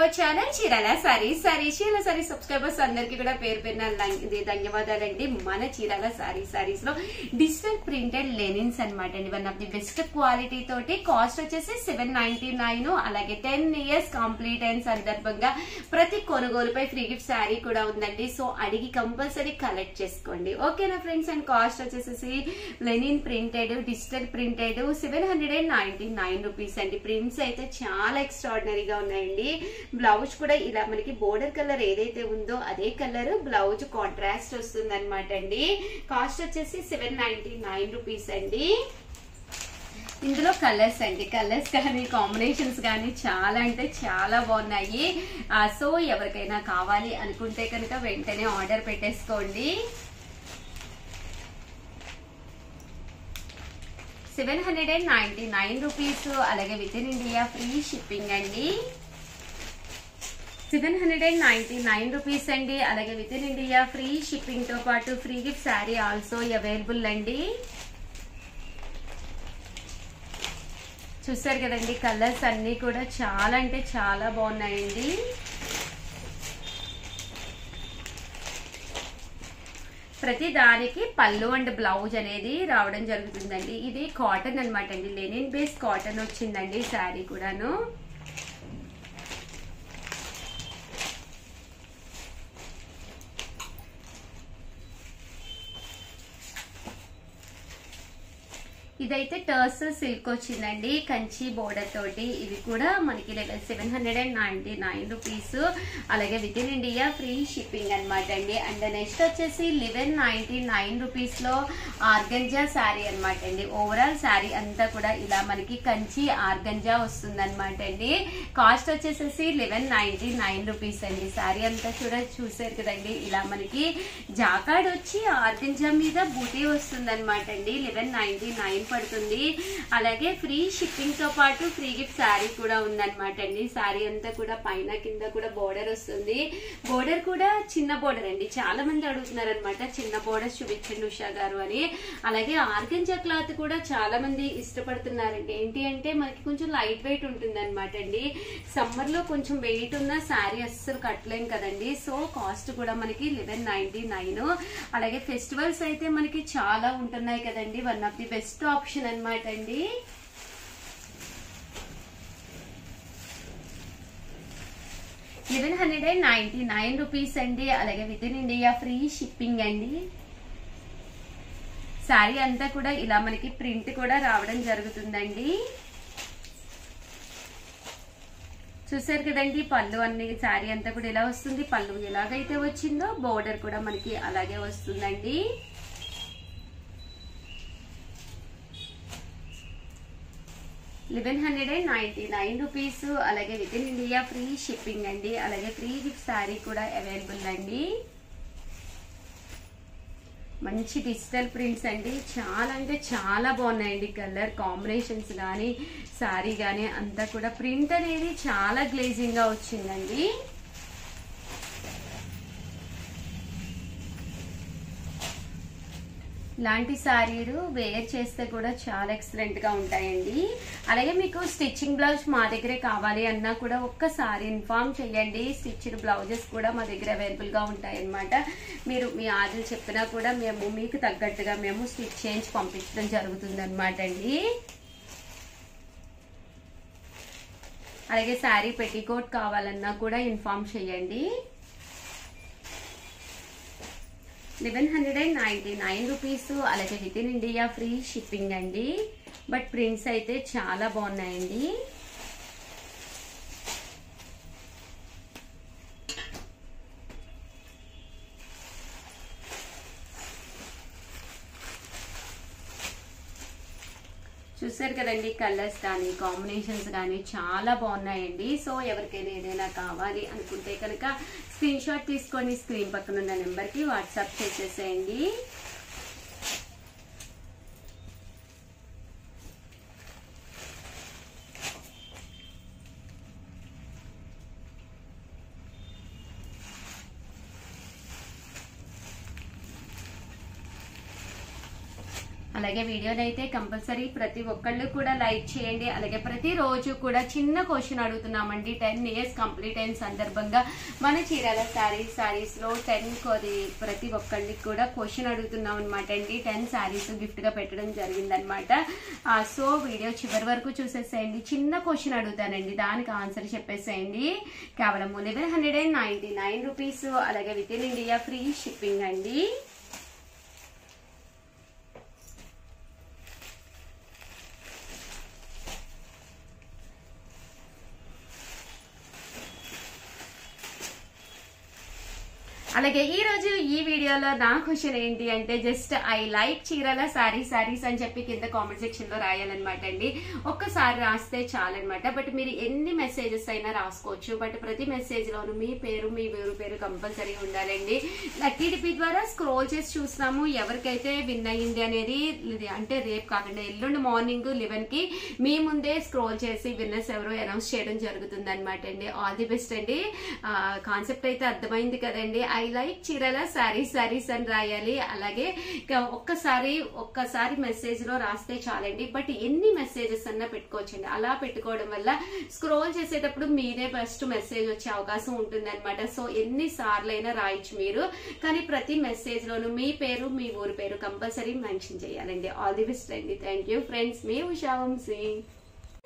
Hour channel Chirala saris. Chirala saris subscribers అందరికి కూడా పేరు పేరున ధన్యవాదాలండి. మన చీరాల సారీస్ లో డిజిటల్ ప్రింటెడ్ లెనిన్స్ అనమాట అండి. One of the best quality తోటి కాస్ట్ వచ్చేసి 799. అలాగే 10 years కంప్లీట్ అయిన సందర్భంగా ప్రతి కొనుగోలుపై ఫ్రీ గిఫ్ట్ శారీ కూడా ఉందండి. సో అడిగి కంపల్సరీ కలెక్ట్ చేసుకోండి, ఓకేనా ఫ్రెండ్స్. అండ్ కాస్ట్ వచ్చేసి Lenin printed digital printed 799 rupees అండి. ప్రింట్స్ అయితే చాలా ఎక్స్ట్రాడినరీగా ఉన్నాయండి. బ్లౌజ్ కూడా ఇలా మనకి బోర్డర్ కలర్ ఏదైతే ఉందో అదే కలర్ బ్లౌజ్ కాంట్రాస్ట్ వస్తుంది అనమాట అండి. కాస్ట్ వచ్చేసి 799 రూపీస్ అండి. ఇందులో కలర్స్ అండి, కలర్స్ కానీ కాంబినేషన్స్ కానీ చాలా అంటే చాలా బాగున్నాయి. సో ఎవరికైనా కావాలి అనుకుంటే కనుక వెంటనే ఆర్డర్ పెట్టేసుకోండి. 799 రూపీస్. అలాగే with in India free shipping అండి. 799 రూపీస్ అండి. అలాగే with in India free shipping తో పాటు free gift sari also available అండి. చూసారు కదండి, కలర్స్ అన్ని కూడా చాలా అంటే చాలా బాగున్నాయండి. ప్రతి దానికి పళ్ళు అండ్ బ్లౌజ్ అనేది రావడం జరుగుతుందండి. ఇది కాటన్ అనమాట అండి, లెనిన్ బేస్ కాటన్ వచ్చిందండి శారీ కూడాను. ఇదైతే టర్స్ సిల్క్ వచ్చిందండి కంచి బోర్డర్ తోటి. ఇవి కూడా మనకి 799 రూపీస్. అలాగే with in India free shipping అనమాట అండి. అండ్ నెక్స్ట్ వచ్చేసి 1199 రూపీస్ లో ఆర్గంజా శారీ అనమాట అండి. ఓవరాల్ శారీ అంతా కూడా ఇలా మనకి కంచి ఆర్గంజా వస్తుంది అనమాట అండి. కాస్ట్ వచ్చేసేసి 1199 రూపీస్ అండి. శారీ అంతా కూడా చూసారు కదండి, ఇలా మనకి జాకాడ్ వచ్చి ఆర్గంజా మీద బూటీ వస్తుంది అనమాట అండి. 1199 పడుతుంది. అలాగే ఫ్రీ షిప్పింగ్ తో పాటు ఫ్రీ గిఫ్ట్ శారీ కూడా ఉందన్నమాట అండి. శారీ అంతా కూడా పైన కింద కూడా బోర్డర్ వస్తుంది. బోర్డర్ కూడా చిన్న బోర్డర్ అండి. చాలా మంది అడుగుతున్నారు అనమాట, చిన్న బోర్డర్ చూపించండి ఉషా గారు అని. అలాగే ఆర్గంజా క్లాత్ కూడా చాలా మంది ఇష్టపడుతున్నారండి. ఏంటి అంటే మనకి కొంచెం లైట్ వెయిట్ ఉంటుంది అనమాట అండి. సమ్మర్ లో కొంచెం వెయిట్ ఉన్న శారీ అస్సలు కట్టలేం కదండి. సో కాస్ట్ కూడా మనకి 1199. అలాగే ఫెస్టివల్స్ అయితే మనకి చాలా ఉంటున్నాయి కదండి. One of the best option అన్నమాట అండి. రూపీస్ అండి. అలాగే with in India free shipping అండి. శారీ అంతా కూడా ఇలా మనకి ప్రింట్ కూడా రావడం జరుగుతుందండి. చూసారు కదండి, పళ్ళు అన్ని శారీ అంతా కూడా ఇలా వస్తుంది. పళ్ళు ఎలాగైతే వచ్చిందో బోర్డర్ కూడా మనకి అలాగే వస్తుందండి. రూపీస్. అలాగే with in India free shipping అండి. అలాగే ఫ్రీ గిఫ్ట్ శారీ కూడా అవైలబుల్ అండి. మంచి డిజిటల్ ప్రింట్స్ అండి, చాలా అంటే చాలా బాగున్నాయండి. కలర్ కాంబినేషన్స్ కానీ శారీ కానీ అంతా కూడా ప్రింట్ అనేది చాలా గ్లేజింగ్ గా వచ్చిందండి. ఇలాంటి శారీలు వేర్ చేస్తే కూడా చాలా ఎక్సలెంట్ గా ఉంటాయండి. అలాగే మీకు స్టిచ్చింగ్ బ్లౌజ్ మా దగ్గరే కావాలి అన్నా కూడా ఒక్కసారి ఇన్ఫార్మ్ చేయండి. స్టిచ్డ్ బ్లౌజెస్ కూడా మా దగ్గర అవైలబుల్ గా ఉంటాయి అన్నమాట. మీరు మీ ఆర్డర్ చెప్పినా కూడా మేము మీకు తగ్గట్టుగా మేము స్టిచ్ చేయించి పంపించడం జరుగుతుంది అనమాట అండి. అలాగే శారీ పెట్టికోట్ కావాలన్నా కూడా ఇన్ఫార్మ్ చేయండి. 1199 రూపీస్. అలాగే with in India free shipping అండి. బట్ ప్రింట్స్ అయితే చాలా బాగున్నాయండి. చూసారు కదండి, కలర్స్ కానీ కాంబినేషన్స్ కానీ చాలా బాగున్నాయండి. సో ఎవరికైనా ఏదైనా కావాలి అనుకుంటే కనుక స్క్రీన్ షాట్ తీసుకొని స్క్రీన్ పక్కన ఉన్న నెంబర్కి వాట్సాప్ చేసేసేయండి. అలాగే వీడియోని అయితే కంపల్సరీ ప్రతి ఒక్కళ్ళు కూడా లైక్ చేయండి. అలాగే ప్రతిరోజు కూడా చిన్న క్వశ్చన్ అడుగుతున్నామండి. 10 years కంప్లీట్ అయిన సందర్భంగా మన చీరాల సారీస్ లో 10 ప్రతి ఒక్కళ్ళకి కూడా క్వశ్చన్ అడుగుతున్నాం అనమాట అండి. 10 సారీస్ గిఫ్ట్ గా పెట్టడం జరిగిందనమాట. సో వీడియో చివరి వరకు చూసేసేయండి. చిన్న క్వశ్చన్ అడుగుతానండి, దానికి ఆన్సర్ చెప్పేసేయండి. కేవలం 1199 రూపీస్. అలాగే with in India free shipping అండి. అలాగే ఈ రోజు ఈ వీడియోలో నా క్వశ్చన్ ఏంటి అంటే just I like Chirala saris అని చెప్పి కింద కామెంట్ సెక్షన్ లో రాయాలన్నమాట అండి. ఒక్కసారి రాస్తే చాలన్నమాట. బట్ మీరు ఎన్ని మెసేజెస్ అయినా రాసుకోవచ్చు. బట్ ప్రతి మెసేజ్ లోను మీ పేరు మీ ఊరు పేరు కంపల్సరీ ఉండాలండి. లక్కీ డిపి ద్వారా స్క్రోల్ చేసి చూస్తున్నాము ఎవరికైతే విన్ అయ్యింది అనేది. అంటే రేపు కాకుండా ఎల్లుండి మార్నింగ్ 11 కి మీ ముందే స్క్రోల్ చేసి విన్నర్స్ ఎవరో అనౌన్స్ చేయడం జరుగుతుంది అనమాట అండి. ఆల్ ది బెస్ట్ అండి. కాన్సెప్ట్ అయితే అర్థమైంది కదండి. ఐ లైక్ చీరాల సారీస్ అని రాయాలి. అలాగే ఒక్కసారి మెసేజ్ లో రాస్తే చాలండి. బట్ ఎన్ని మెసేజెస్ అన్నా పెట్టుకోవచ్చండి. అలా పెట్టుకోవడం వల్ల స్క్రోల్ చేసేటప్పుడు మీరే ఫస్ట్ మెసేజ్ వచ్చే అవకాశం ఉంటుంది అనమాట. సో ఎన్ని సార్లు అయినా రాయొచ్చు మీరు. కానీ ప్రతి మెసేజ్ లోను మీ పేరు మీ ఊరు పేరు కంపల్సరీ మెన్షన్ చేయాలండి. ఆల్ ది బెస్ట్ అండి. Thank you friends. మీ ఉషా వంశీ.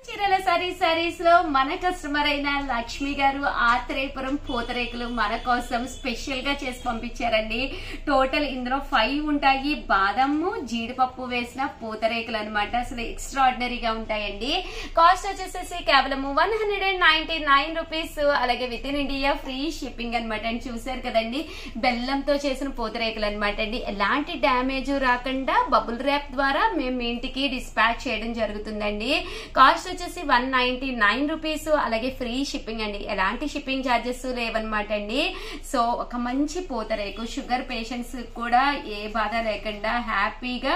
చీరాల సారీస్ లో మన కస్టమర్ అయిన లక్ష్మి గారు ఆత్రేయపురం పూతరేకులు మన కోసం స్పెషల్ గా చేసి పంపించారండి. టోటల్ ఇందులో 5 ఉంటాయి. బాదము జీడిపప్పు వేసిన పూతరేకులు అనమాట. అసలు ఎక్స్ట్రాడినరీగా ఉంటాయండి. కాస్ట్ వచ్చేసేసి కేవలం 199 రూపీస్. అలాగే with in India free shipping అనమాట అండి. చూసారు కదండి, బెల్లంతో చేసిన పూతరేకులు అనమాట అండి. ఎలాంటి డ్యామేజ్ రాకుండా బబుల్ ర్యాప్ ద్వారా మేము ఇంటికి డిస్పాచ్ చేయడం జరుగుతుందండి. కాస్ట్ వచ్చేసి 199 రూపీస్. అలాగే ఫ్రీ షిప్పింగ్ అండి. ఎలాంటి షిప్పింగ్ ఛార్జెస్ లేవన్నమాట అండి. సో ఒక మంచి పూతరేకు షుగర్ పేషెంట్స్ కూడా ఏ బాధ లేకుండా హ్యాపీగా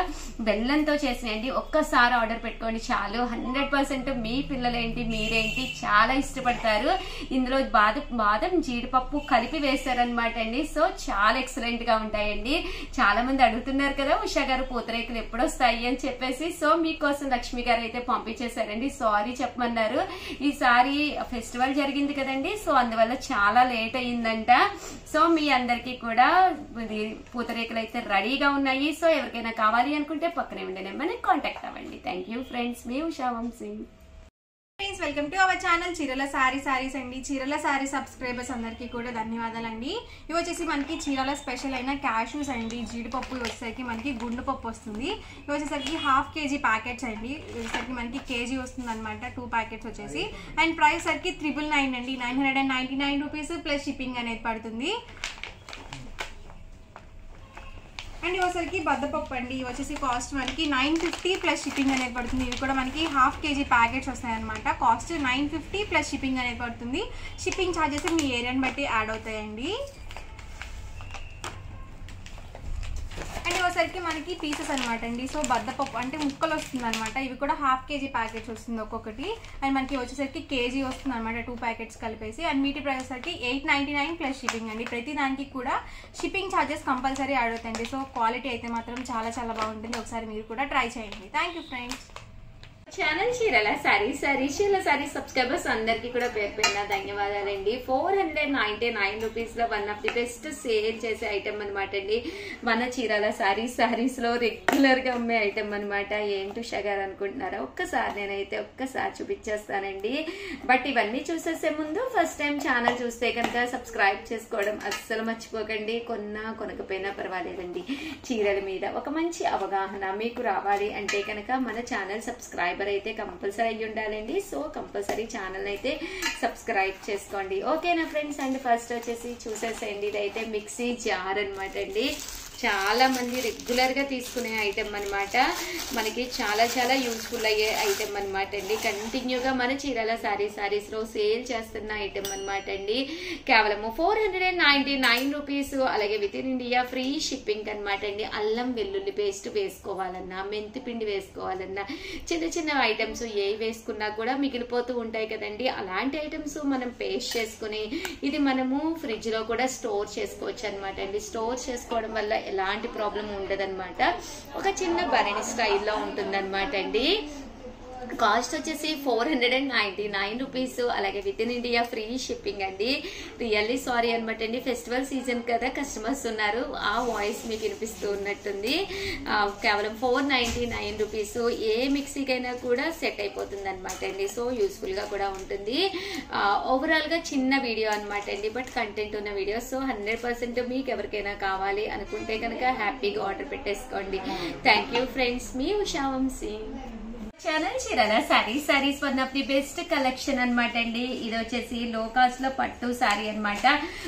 బెల్లంతో చేసినండి. ఒక్కసారి ఆర్డర్ పెట్టుకోండి చాలు. 100% మీ పిల్లలేంటి మీరేంటి చాలా ఇష్టపడతారు. ఇందులో బాదం జీడిపప్పు కలిపి వేశారనమాట అండి. సో చాలా ఎక్సలెంట్ గా ఉంటాయండి. చాలా మంది అడుగుతున్నారు కదా ఉషా గారు పూతరేకులు ఎప్పుడు వస్తాయి అని చెప్పేసి. సో మీకోసం లక్ష్మి గారు అయితే పంపించేశారండి. సారీ చెప్పమన్నారు. ఈసారి ఫెస్టివల్ జరిగింది కదండి. సో అందువల్ల చాలా లేట్ అయ్యిందంట. సో మీ అందరికి కూడా పూతరేకులు అయితే రెడీగా ఉన్నాయి. సో ఎవరికైనా కావాలి అనుకుంటే పక్కనే ఉండే నెంబర్ని కాంటాక్ట్ అవ్వండి. Thank you friends. మీ Usha Vamsi. Friends, welcome to our channel Chirala sarees అండి. చీరాల సారీ సబ్స్క్రైబర్స్ అందరికీ కూడా ధన్యవాదాలండి. ఇవి వచ్చేసి మనకి చీరాల స్పెషల్ అయిన క్యాష్యూస్ అండి. జీడిపప్పు వచ్చేసరికి మనకి గుండు పప్పు వస్తుంది. ఇవి వచ్చేసరికి 1/2 kg ప్యాకెట్స్ అండి. వచ్చేసరికి మనకి కేజీ వస్తుంది అనమాట. 2 ప్యాకెట్స్ వచ్చేసి. అండ్ ప్రైస్ సరికి 999 అండి. 999 రూపీస్ ప్లస్ షిప్పింగ్ అనేది పడుతుంది. అండ్ ఇవసరికి బద్దపప్పు అండి. ఇవి వచ్చేసి కాస్ట్ మనకి 950 ప్లస్ షిప్పింగ్ అనేది పడుతుంది. ఇవి కూడా మనకి 1/2 kg ప్యాకెట్స్ వస్తాయన్నమాట. కాస్ట్ 950 ప్లస్ షిప్పింగ్ అనేది పడుతుంది. షిప్పింగ్ ఛార్జెస్ మీ ఏరియాని బట్టి యాడ్ అవుతాయండి. అండ్ ఇవసరికి మనకి పీసెస్ అనమాట అండి. సో బద్దపప్పు అంటే ముక్కలు వస్తుంది అనమాట. ఇవి కూడా 1/2 kg ప్యాకెట్స్ వస్తుంది ఒక్కొక్కటి. అండ్ మనకి వచ్చేసరికి కేజీ వస్తుంది అనమాట 2 ప్యాకెట్స్ కలిపేసి. అండ్ మీటి ప్రైస్ వచ్చేసరికి 899 ప్లస్ షిప్పింగ్ అండి. ప్రతి దానికి కూడా షిప్పింగ్ ఛార్జెస్ కంపల్సరీ యాడ్ అవుతాయండి. సో క్వాలిటీ అయితే మాత్రం చాలా చాలా బాగుంటుంది. ఒకసారి మీరు కూడా ట్రై చేయండి. Thank you friends. Channel Chirala saris subscribers అందరికి కూడా పేరు పేరున ధన్యవాదాలండి. 499 రూపీస్ లో one of the best sale చేసే ఐటమ్ అనమాట అండి. మన చీరాల సారీస్ లో రెగ్యులర్ గా అమ్మే ఐటమ్ అనమాట. ఏంటి ఉషా గారు అనుకుంటున్నారా? నేనైతే ఒక్కసారి చూపించేస్తానండి. బట్ ఇవన్నీ చూసేసే ముందు ఫస్ట్ టైం ఛానల్ చూస్తే కనుక సబ్స్క్రైబ్ చేసుకోవడం అస్సలు మర్చిపోకండి. కొనకపోయినా పర్వాలేదండి. చీరల మీద ఒక మంచి అవగాహన మీకు రావాలి అంటే కనుక మన ఛానల్ సబ్స్క్రైబర్ అయితే కంపల్సరీ అయ్యి ఉండాలండి. సో కంపల్సరీ ఛానల్ అయితే సబ్స్క్రైబ్ చేసుకోండి. ఓకేనా ఫ్రెండ్స్? అండ్ ఫస్ట్ వచ్చేసి చూసేసేయండి. ఇదైతే మిక్సీ జార్ అనమాట అండి. చాలా మంది రెగ్యులర్ గా తీసుకునే ఐటమ్ అనమాట. మనకి చాలా చాలా యూస్ఫుల్ అయ్యే ఐటమ్ అనమాట అండి. కంటిన్యూగా మన చీరాల సారీస్ లో సేల్ చేస్తున్న ఐటమ్ అనమాట అండి. కేవలము 499 రూపీస్. అలాగే with in India free shipping అనమాట అండి. అల్లం వెల్లుల్లి పేస్ట్ వేసుకోవాలన్నా, మెంతి పిండి వేసుకోవాలన్నా, చిన్న చిన్న ఐటమ్స్ ఏ వేసుకున్నా కూడా మిగిలిపోతూ ఉంటాయి కదండి. అలాంటి ఐటమ్స్ మనం పేస్ట్ చేసుకుని ఇది మనము ఫ్రిడ్జ్ లో కూడా స్టోర్ చేసుకోవచ్చు అనమాట అండి. స్టోర్ చేసుకోవడం వల్ల ఎలాంటి ప్రాబ్లం ఉండదన్నమాట. ఒక చిన్న బరణి స్టైల్లో ఉంటుందన్నమాట అండి. కాస్ట్ వచ్చేసి 499 రూపీస్. అలాగే with in India free shipping అండి. రియల్లీ సారీ అనమాట అండి, ఫెస్టివల్ సీజన్ కదా, కస్టమర్స్ ఉన్నారు, ఆ వాయిస్ మీకు వినిపిస్తూ ఉన్నట్టుంది. కేవలం 499 రూపీస్. ఏ మిక్సీకైనా కూడా సెట్ అయిపోతుంది అనమాట అండి. సో యూస్ఫుల్గా కూడా ఉంటుంది. ఓవరాల్గా చిన్న వీడియో అనమాట అండి, బట్ కంటెంట్ ఉన్న వీడియో. సో 100% మీకు ఎవరికైనా కావాలి అనుకుంటే కనుక హ్యాపీగా ఆర్డర్ పెట్టేసుకోండి. థ్యాంక్ యూ ఫ్రెండ్స్, మీ Usha Vamsi. Channel Chirala sarees one of the best collection అనమాట అండి. ఇది వచ్చేసి లో కాస్ట్ లో పట్టు సారీ అనమాట.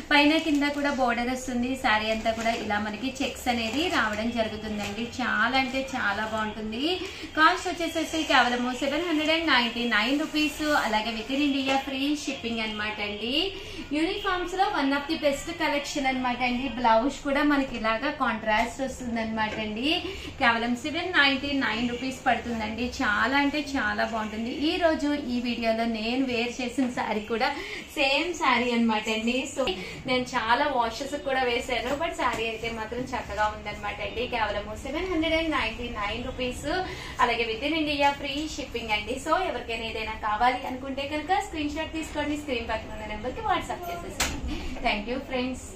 పైన కింద కూడా బోర్డర్ వస్తుంది. సారీ అంతా కూడా ఇలా మనకి చెక్స్ అనేది రావడం జరుగుతుందండి. చాలా అంటే చాలా బాగుంటుంది. కాస్ట్ వచ్చేసేసి కేవలం 799 రూపీస్. అలాగే with in India free shipping అనమాట అండి. యూనిఫామ్స్ లో one of the best collection అనమాట అండి. బ్లౌజ్ కూడా మనకి ఇలాగా కాంట్రాస్ట్ వస్తుంది అనమాట అండి. కేవలం 799 రూపీస్ పడుతుందండి. చాలా అంటే చాలా బాగుంటుంది. ఈ రోజు ఈ వీడియోలో నేను వేర్ చేసిన శారీ కూడా సేమ్ శారీ అనమాట అండి. సో నేను చాలా వాషెస్ కూడా వేసాను, బట్ శారీ అయితే మాత్రం చక్కగా ఉందన్నమాట అండి. కేవలం 799 రూపీస్. అలాగే with in India free shipping అండి. సో ఎవరికైనా ఏదైనా కావాలి అనుకుంటే కనుక స్క్రీన్ షాట్ తీసుకోండి, స్క్రీన్ పక్కన ఉన్న నెంబర్కి వాట్సాప్ చేసేసండి. Thank you friends.